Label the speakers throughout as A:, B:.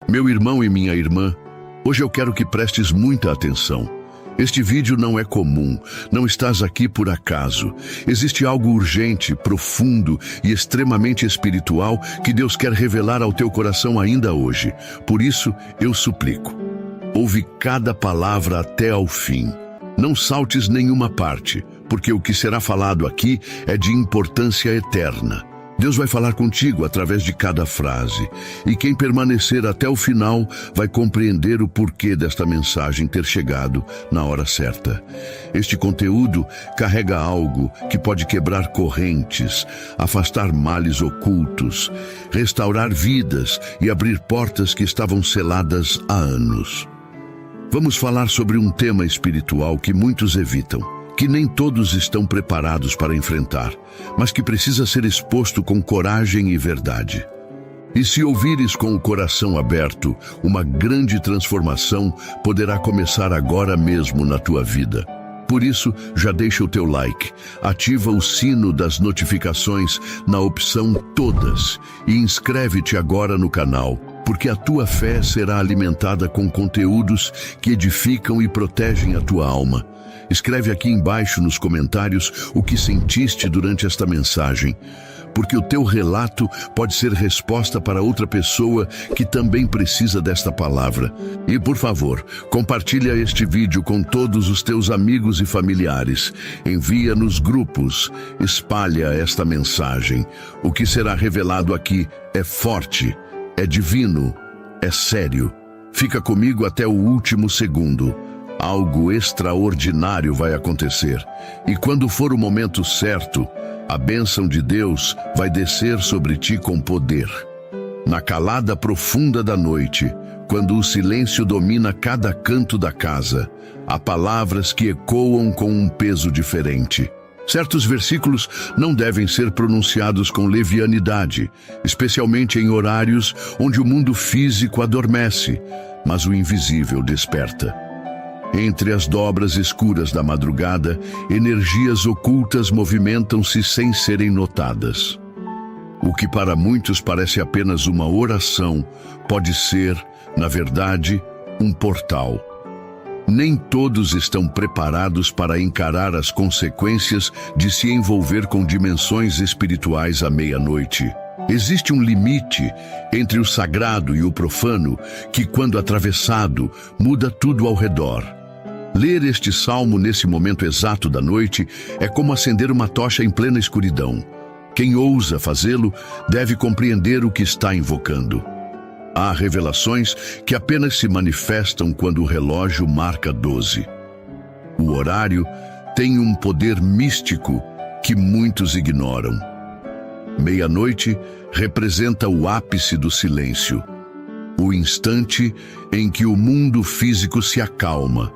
A: Meu irmão e minha irmã, hoje eu quero que prestes muita atenção. Este vídeo não é comum, não estás aqui por acaso. Existe algo urgente, profundo e extremamente espiritual que Deus quer revelar ao teu coração ainda hoje. Por isso, eu suplico, ouve cada palavra até ao fim. Não saltes nenhuma parte, porque o que será falado aqui é de importância eterna. Deus vai falar contigo através de cada frase, e quem permanecer até o final vai compreender o porquê desta mensagem ter chegado na hora certa. Este conteúdo carrega algo que pode quebrar correntes, afastar males ocultos, restaurar vidas e abrir portas que estavam seladas há anos. Vamos falar sobre um tema espiritual que muitos evitam, que nem todos estão preparados para enfrentar, mas que precisa ser exposto com coragem e verdade. E se ouvires com o coração aberto, uma grande transformação poderá começar agora mesmo na tua vida. Por isso, já deixa o teu like, ativa o sino das notificações na opção Todas e inscreve-te agora no canal, porque a tua fé será alimentada com conteúdos que edificam e protegem a tua alma. Escreve aqui embaixo nos comentários o que sentiste durante esta mensagem, porque o teu relato pode ser resposta para outra pessoa que também precisa desta palavra. E por favor, compartilha este vídeo com todos os teus amigos e familiares. Envia nos grupos, espalha esta mensagem. O que será revelado aqui é forte, é divino, é sério. Fica comigo até o último segundo. Algo extraordinário vai acontecer, e quando for o momento certo, a bênção de Deus vai descer sobre ti com poder. Na calada profunda da noite, quando o silêncio domina cada canto da casa, há palavras que ecoam com um peso diferente. Certos versículos não devem ser pronunciados com levianidade, especialmente em horários onde o mundo físico adormece, mas o invisível desperta. Entre as dobras escuras da madrugada, energias ocultas movimentam-se sem serem notadas. O que para muitos parece apenas uma oração, pode ser, na verdade, um portal. Nem todos estão preparados para encarar as consequências de se envolver com dimensões espirituais à meia-noite. Existe um limite entre o sagrado e o profano que, quando atravessado, muda tudo ao redor. Ler este salmo nesse momento exato da noite é como acender uma tocha em plena escuridão. Quem ousa fazê-lo deve compreender o que está invocando. Há revelações que apenas se manifestam quando o relógio marca 12. O horário tem um poder místico que muitos ignoram. Meia-noite representa o ápice do silêncio, o instante em que o mundo físico se acalma,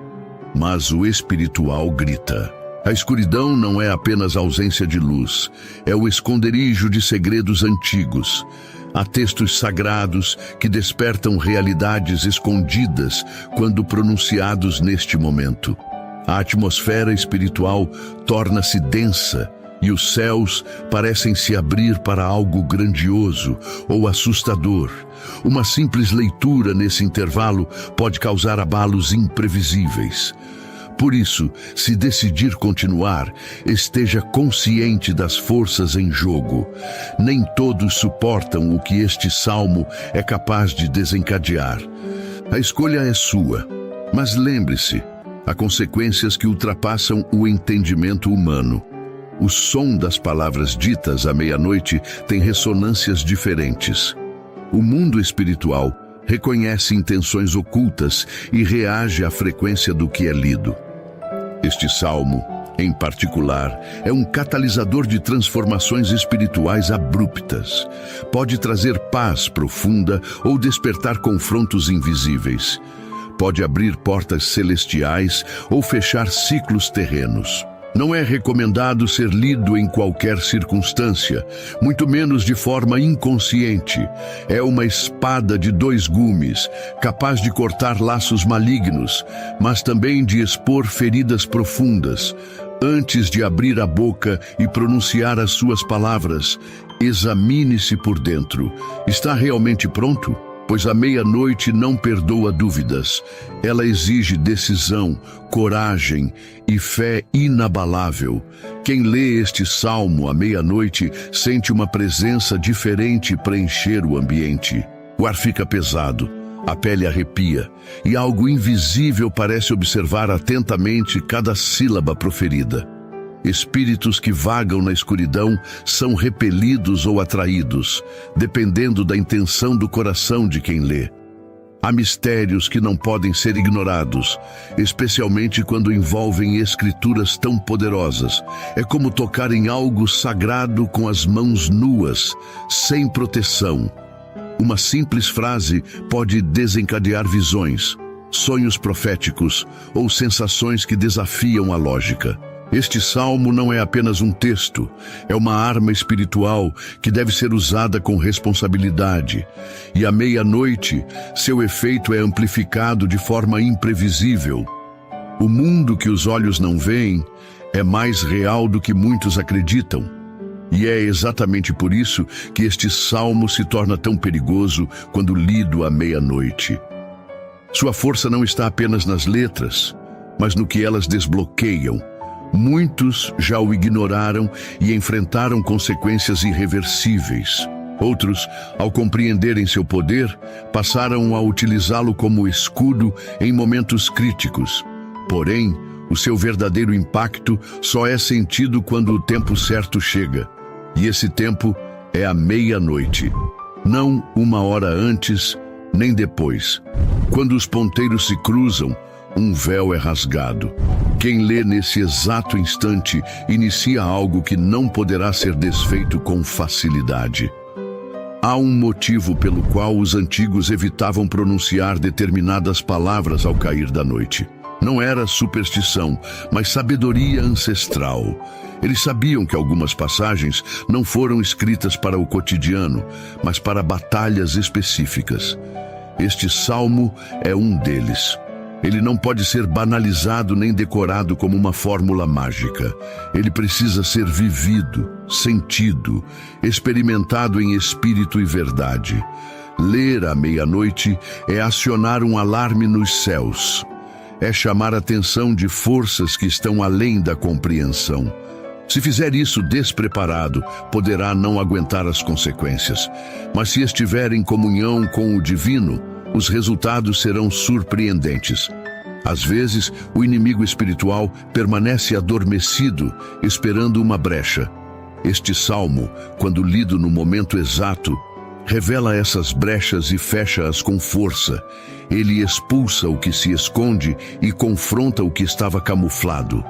A: mas o espiritual grita. A escuridão não é apenas ausência de luz, é o esconderijo de segredos antigos. Há textos sagrados que despertam realidades escondidas quando pronunciados neste momento. A atmosfera espiritual torna-se densa e os céus parecem se abrir para algo grandioso ou assustador. Uma simples leitura nesse intervalo pode causar abalos imprevisíveis. Por isso, se decidir continuar, esteja consciente das forças em jogo. Nem todos suportam o que este salmo é capaz de desencadear. A escolha é sua, mas lembre-se, há consequências que ultrapassam o entendimento humano. O som das palavras ditas à meia-noite tem ressonâncias diferentes. O mundo espiritual reconhece intenções ocultas e reage à frequência do que é lido. Este salmo, em particular, é um catalisador de transformações espirituais abruptas. Pode trazer paz profunda ou despertar confrontos invisíveis. Pode abrir portas celestiais ou fechar ciclos terrenos. Não é recomendado ser lido em qualquer circunstância, muito menos de forma inconsciente. É uma espada de dois gumes, capaz de cortar laços malignos, mas também de expor feridas profundas. Antes de abrir a boca e pronunciar as suas palavras, examine-se por dentro. Está realmente pronto? pois a meia-noite não perdoa dúvidas. Ela exige decisão, coragem e fé inabalável. Quem lê este salmo à meia-noite sente uma presença diferente preencher o ambiente. O ar fica pesado, a pele arrepia, e algo invisível parece observar atentamente cada sílaba proferida. Espíritos que vagam na escuridão são repelidos ou atraídos, dependendo da intenção do coração de quem lê. Há mistérios que não podem ser ignorados, especialmente quando envolvem escrituras tão poderosas. É como tocar em algo sagrado com as mãos nuas, sem proteção. Uma simples frase pode desencadear visões, sonhos proféticos ou sensações que desafiam a lógica. Este salmo não é apenas um texto, é uma arma espiritual que deve ser usada com responsabilidade. E à meia-noite, seu efeito é amplificado de forma imprevisível. O mundo que os olhos não veem é mais real do que muitos acreditam. E é exatamente por isso que este salmo se torna tão perigoso quando lido à meia-noite. Sua força não está apenas nas letras, mas no que elas desbloqueiam. Muitos já o ignoraram e enfrentaram consequências irreversíveis. Outros, ao compreenderem seu poder, passaram a utilizá-lo como escudo em momentos críticos. Porém, o seu verdadeiro impacto só é sentido quando o tempo certo chega. E esse tempo é a meia-noite. Não uma hora antes, nem depois. Quando os ponteiros se cruzam, um véu é rasgado. Quem lê nesse exato instante inicia algo que não poderá ser desfeito com facilidade. Há um motivo pelo qual os antigos evitavam pronunciar determinadas palavras ao cair da noite. Não era superstição, mas sabedoria ancestral. Eles sabiam que algumas passagens não foram escritas para o cotidiano, mas para batalhas específicas. Este salmo é um deles. Ele não pode ser banalizado nem decorado como uma fórmula mágica. Ele precisa ser vivido, sentido, experimentado em espírito e verdade. Ler à meia-noite é acionar um alarme nos céus. É chamar a atenção de forças que estão além da compreensão. Se fizer isso despreparado, poderá não aguentar as consequências. Mas se estiver em comunhão com o divino, os resultados serão surpreendentes. Às vezes, o inimigo espiritual permanece adormecido, esperando uma brecha. Este salmo, quando lido no momento exato, revela essas brechas e fecha-as com força. Ele expulsa o que se esconde e confronta o que estava camuflado.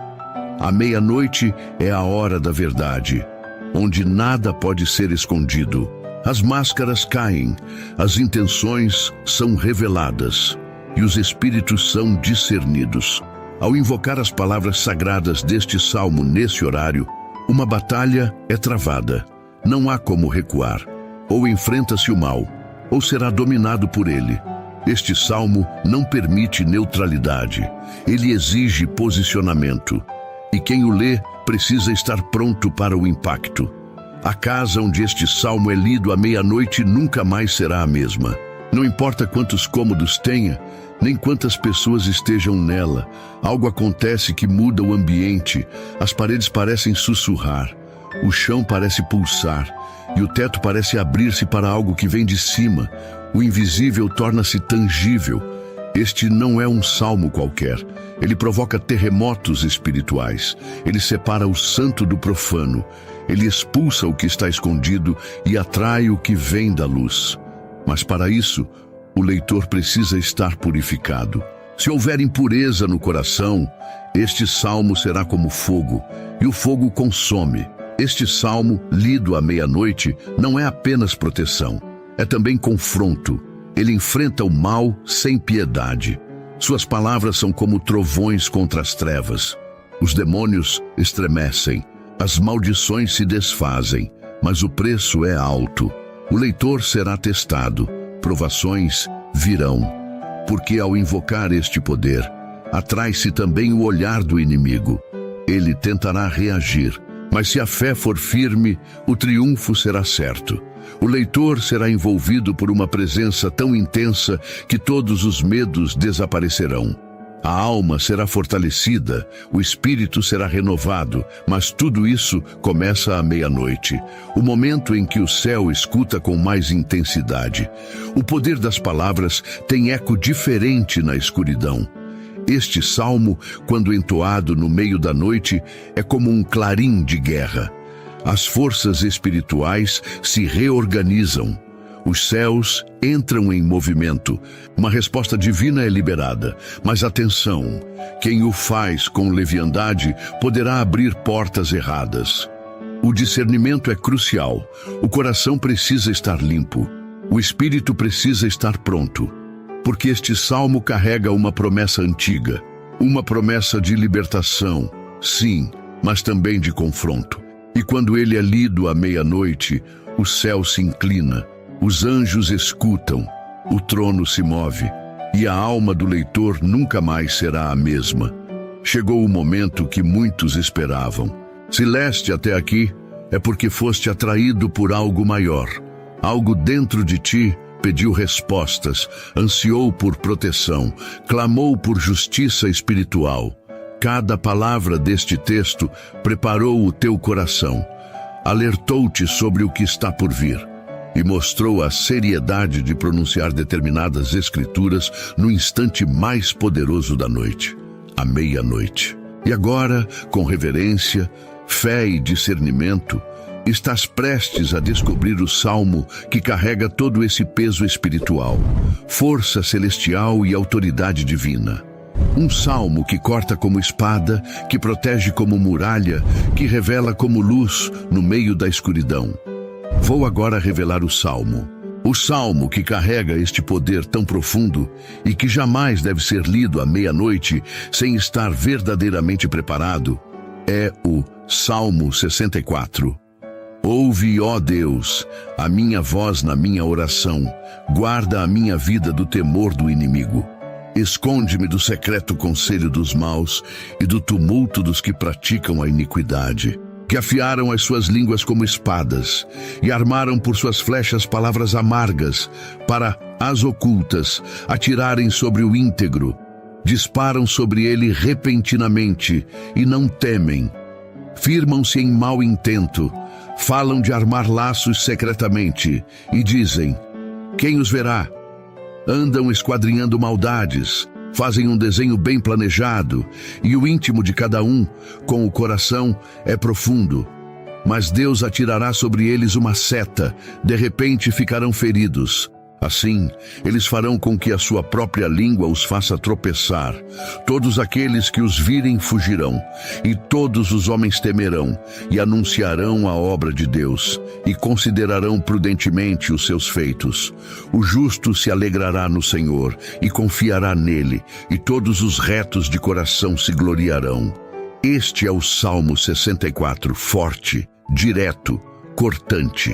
A: A meia-noite é a hora da verdade, onde nada pode ser escondido. As máscaras caem, as intenções são reveladas e os espíritos são discernidos. Ao invocar as palavras sagradas deste salmo nesse horário, uma batalha é travada. Não há como recuar. Ou enfrenta-se o mal, ou será dominado por ele. Este salmo não permite neutralidade. Ele exige posicionamento. E quem o lê precisa estar pronto para o impacto. A casa onde este salmo é lido à meia-noite nunca mais será a mesma. Não importa quantos cômodos tenha, nem quantas pessoas estejam nela. Algo acontece que muda o ambiente. As paredes parecem sussurrar, o chão parece pulsar, e o teto parece abrir-se para algo que vem de cima. O invisível torna-se tangível. Este não é um salmo qualquer. Ele provoca terremotos espirituais. Ele separa o santo do profano. Ele expulsa o que está escondido e atrai o que vem da luz. Mas para isso, o leitor precisa estar purificado. Se houver impureza no coração, este salmo será como fogo, e o fogo consome. Este salmo, lido à meia-noite, não é apenas proteção, é também confronto. Ele enfrenta o mal sem piedade. Suas palavras são como trovões contra as trevas. Os demônios estremecem, as maldições se desfazem, mas o preço é alto. O leitor será testado, provações virão, porque ao invocar este poder, atrai-se também o olhar do inimigo. Ele tentará reagir, mas se a fé for firme, o triunfo será certo. O leitor será envolvido por uma presença tão intensa que todos os medos desaparecerão. A alma será fortalecida, o espírito será renovado, mas tudo isso começa à meia-noite, o momento em que o céu escuta com mais intensidade. O poder das palavras tem eco diferente na escuridão. Este salmo, quando entoado no meio da noite, é como um clarim de guerra. As forças espirituais se reorganizam. Os céus entram em movimento. Uma resposta divina é liberada. Mas atenção, quem o faz com leviandade poderá abrir portas erradas. O discernimento é crucial. O coração precisa estar limpo. O espírito precisa estar pronto. Porque este salmo carrega uma promessa antiga. Uma promessa de libertação, sim, mas também de confronto. E quando ele é lido à meia-noite, o céu se inclina. Os anjos escutam, o trono se move, e a alma do leitor nunca mais será a mesma. Chegou o momento que muitos esperavam. Se leste até aqui, é porque foste atraído por algo maior. Algo dentro de ti pediu respostas, ansiou por proteção, clamou por justiça espiritual. Cada palavra deste texto preparou o teu coração, alertou-te sobre o que está por vir. E mostrou a seriedade de pronunciar determinadas escrituras no instante mais poderoso da noite, a meia-noite. E agora, com reverência, fé e discernimento, estás prestes a descobrir o salmo que carrega todo esse peso espiritual, força celestial e autoridade divina. Um salmo que corta como espada, que protege como muralha, que revela como luz no meio da escuridão. Vou agora revelar o salmo que carrega este poder tão profundo e que jamais deve ser lido à meia-noite sem estar verdadeiramente preparado, é o Salmo 64. Ouve, ó Deus, a minha voz na minha oração, guarda a minha vida do temor do inimigo. Esconde-me do secreto conselho dos maus e do tumulto dos que praticam a iniquidade, que afiaram as suas línguas como espadas e armaram por suas flechas palavras amargas para as ocultas atirarem sobre o íntegro. Disparam sobre ele repentinamente e não temem. Firmam-se em mau intento, falam de armar laços secretamente e dizem: quem os verá? Andam esquadrinhando maldades, fazem um desenho bem planejado, e o íntimo de cada um, com o coração, é profundo. Mas Deus atirará sobre eles uma seta, de repente ficarão feridos. Assim, eles farão com que a sua própria língua os faça tropeçar. Todos aqueles que os virem fugirão, e todos os homens temerão, e anunciarão a obra de Deus, e considerarão prudentemente os seus feitos. O justo se alegrará no Senhor, e confiará nele, e todos os retos de coração se gloriarão. Este é o Salmo 64, forte, direto, cortante.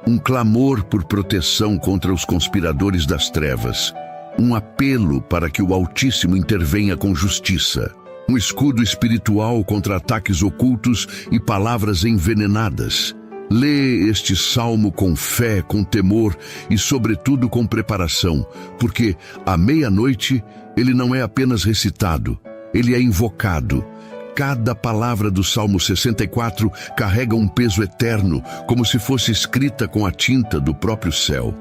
A: Um clamor por proteção contra os conspiradores das trevas. Um apelo para que o Altíssimo intervenha com justiça. Um escudo espiritual contra ataques ocultos e palavras envenenadas. Lê este salmo com fé, com temor e, sobretudo, com preparação, porque à meia-noite ele não é apenas recitado, ele é invocado. Cada palavra do Salmo 64 carrega um peso eterno, como se fosse escrita com a tinta do próprio céu.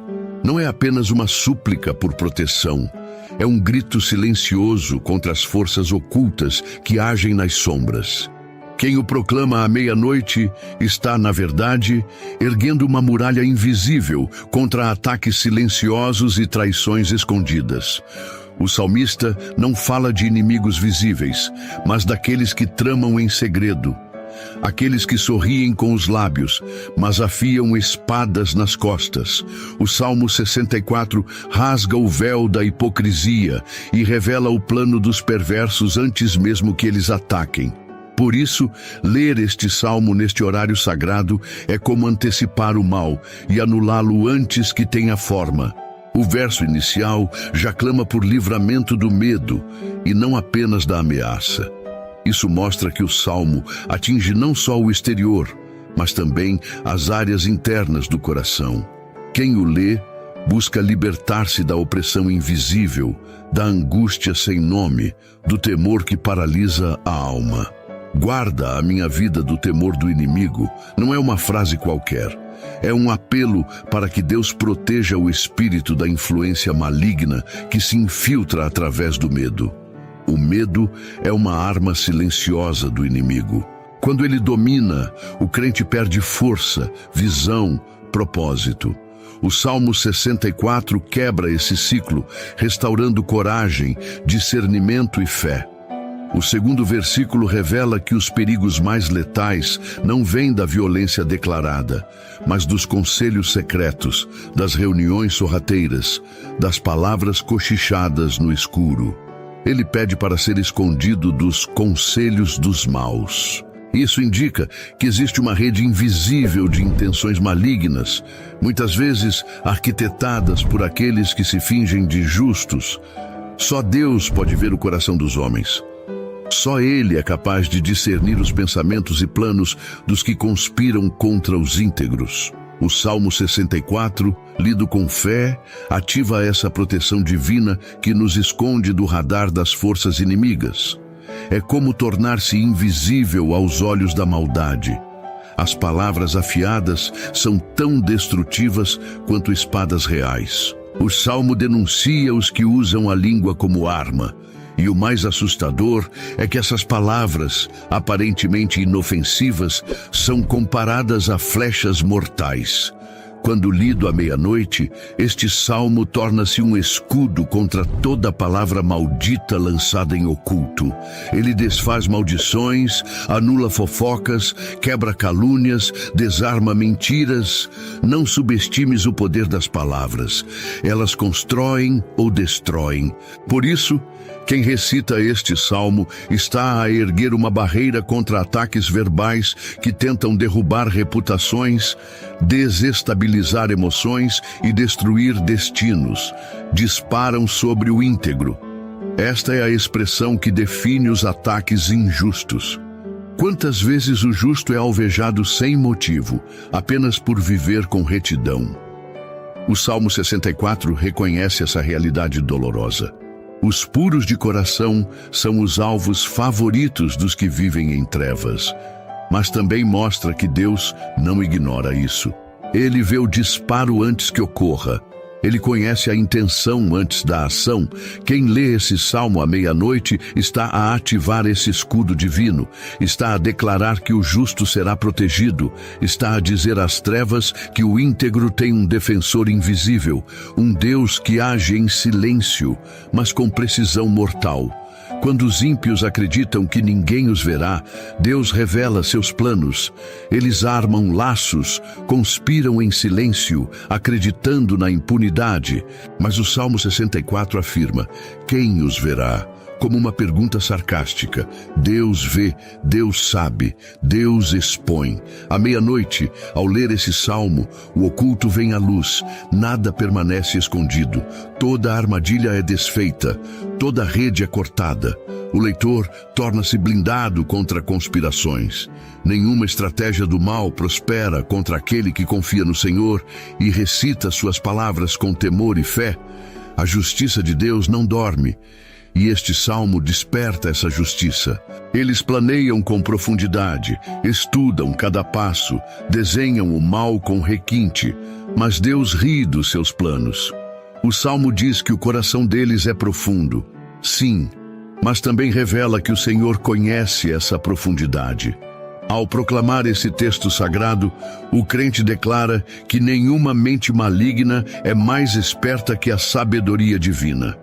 A: Não é apenas uma súplica por proteção, é um grito silencioso contra as forças ocultas que agem nas sombras. Quem o proclama à meia-noite está, na verdade, erguendo uma muralha invisível contra ataques silenciosos e traições escondidas. O salmista não fala de inimigos visíveis, mas daqueles que tramam em segredo. Aqueles que sorriem com os lábios, mas afiam espadas nas costas. O Salmo 64 rasga o véu da hipocrisia e revela o plano dos perversos antes mesmo que eles ataquem. Por isso, ler este salmo neste horário sagrado é como antecipar o mal e anulá-lo antes que tenha forma. O verso inicial já clama por livramento do medo e não apenas da ameaça. Isso mostra que o salmo atinge não só o exterior, mas também as áreas internas do coração. Quem o lê busca libertar-se da opressão invisível, da angústia sem nome, do temor que paralisa a alma. Guarda a minha vida do temor do inimigo não é uma frase qualquer. É um apelo para que Deus proteja o espírito da influência maligna que se infiltra através do medo. O medo é uma arma silenciosa do inimigo. Quando ele domina, o crente perde força, visão, propósito. O Salmo 64 quebra esse ciclo, restaurando coragem, discernimento e fé. O segundo versículo revela que os perigos mais letais não vêm da violência declarada, mas dos conselhos secretos, das reuniões sorrateiras, das palavras cochichadas no escuro. Ele pede para ser escondido dos conselhos dos maus. Isso indica que existe uma rede invisível de intenções malignas, muitas vezes arquitetadas por aqueles que se fingem de justos. Só Deus pode ver o coração dos homens. Só Ele é capaz de discernir os pensamentos e planos dos que conspiram contra os íntegros. O Salmo 64, lido com fé, ativa essa proteção divina que nos esconde do radar das forças inimigas. É como tornar-se invisível aos olhos da maldade. As palavras afiadas são tão destrutivas quanto espadas reais. O Salmo denuncia os que usam a língua como arma. E o mais assustador é que essas palavras, aparentemente inofensivas, são comparadas a flechas mortais. Quando lido à meia-noite, este salmo torna-se um escudo contra toda palavra maldita lançada em oculto. Ele desfaz maldições, anula fofocas, quebra calúnias, desarma mentiras. Não subestimes o poder das palavras. Elas constroem ou destroem. Por isso, quem recita este salmo está a erguer uma barreira contra ataques verbais que tentam derrubar reputações, desestabilizar emoções e destruir destinos. Disparam sobre o íntegro. Esta é a expressão que define os ataques injustos. Quantas vezes o justo é alvejado sem motivo, apenas por viver com retidão? O Salmo 64 reconhece essa realidade dolorosa. Os puros de coração são os alvos favoritos dos que vivem em trevas, mas também mostra que Deus não ignora isso. Ele vê o disparo antes que ocorra. Ele conhece a intenção antes da ação. Quem lê esse salmo à meia-noite está a ativar esse escudo divino, está a declarar que o justo será protegido, está a dizer às trevas que o íntegro tem um defensor invisível, um Deus que age em silêncio, mas com precisão mortal. Quando os ímpios acreditam que ninguém os verá, Deus revela seus planos. Eles armam laços, conspiram em silêncio, acreditando na impunidade. Mas o Salmo 64 afirma: quem os verá? Como uma pergunta sarcástica. Deus vê, Deus sabe, Deus expõe. À meia-noite, ao ler esse salmo, o oculto vem à luz. Nada permanece escondido. Toda armadilha é desfeita. Toda rede é cortada. O leitor torna-se blindado contra conspirações. Nenhuma estratégia do mal prospera contra aquele que confia no Senhor e recita suas palavras com temor e fé. A justiça de Deus não dorme. E este salmo desperta essa justiça. Eles planeiam com profundidade, estudam cada passo, desenham o mal com requinte, mas Deus ri dos seus planos. O salmo diz que o coração deles é profundo. Sim, mas também revela que o Senhor conhece essa profundidade. Ao proclamar esse texto sagrado, o crente declara que nenhuma mente maligna é mais esperta que a sabedoria divina.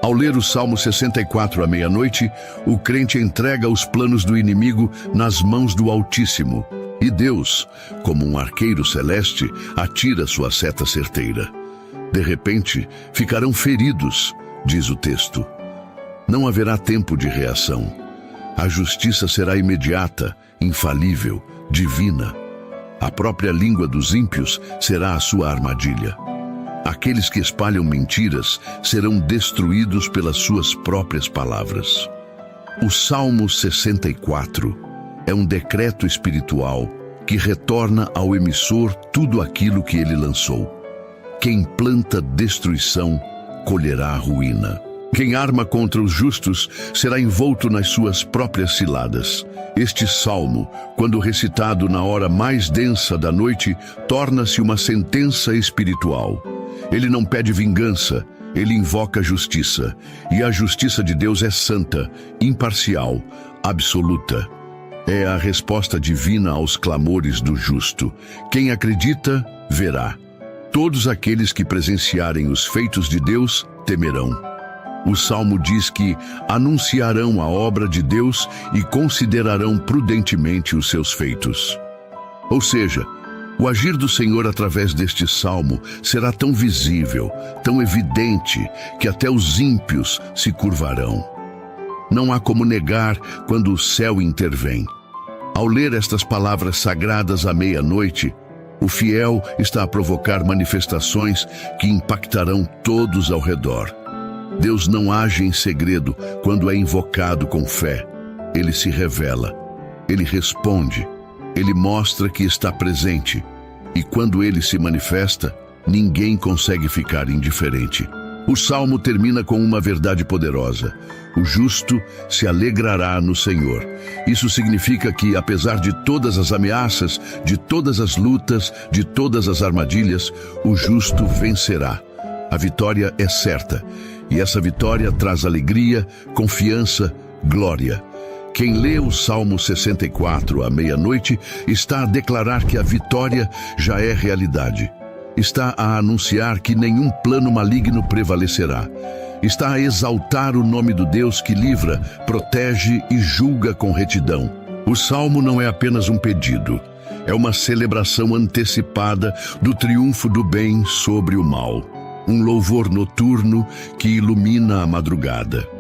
A: Ao ler o Salmo 64 à meia-noite, o crente entrega os planos do inimigo nas mãos do Altíssimo. E Deus, como um arqueiro celeste, atira sua seta certeira. De repente, ficarão feridos, diz o texto. Não haverá tempo de reação. A justiça será imediata, infalível, divina. A própria língua dos ímpios será a sua armadilha. Aqueles que espalham mentiras serão destruídos pelas suas próprias palavras. O Salmo 64 é um decreto espiritual que retorna ao emissor tudo aquilo que ele lançou. Quem planta destruição, colherá ruína. Quem arma contra os justos será envolto nas suas próprias ciladas. Este salmo, quando recitado na hora mais densa da noite, torna-se uma sentença espiritual. Ele não pede vingança, ele invoca justiça. E a justiça de Deus é santa, imparcial, absoluta. É a resposta divina aos clamores do justo. Quem acredita, verá. Todos aqueles que presenciarem os feitos de Deus temerão. O Salmo diz que anunciarão a obra de Deus e considerarão prudentemente os seus feitos. Ou seja, o agir do Senhor através deste Salmo será tão visível, tão evidente, que até os ímpios se curvarão. Não há como negar quando o céu intervém. Ao ler estas palavras sagradas à meia-noite, o fiel está a provocar manifestações que impactarão todos ao redor. Deus não age em segredo quando é invocado com fé. Ele se revela, ele responde, ele mostra que está presente. E quando ele se manifesta, ninguém consegue ficar indiferente. O Salmo termina com uma verdade poderosa. O justo se alegrará no Senhor. Isso significa que, apesar de todas as ameaças, de todas as lutas, de todas as armadilhas, o justo vencerá. A vitória é certa. E essa vitória traz alegria, confiança, glória. Quem lê o Salmo 64 à meia-noite está a declarar que a vitória já é realidade. Está a anunciar que nenhum plano maligno prevalecerá. Está a exaltar o nome do Deus que livra, protege e julga com retidão. O Salmo não é apenas um pedido. É uma celebração antecipada do triunfo do bem sobre o mal. Um louvor noturno que ilumina a madrugada.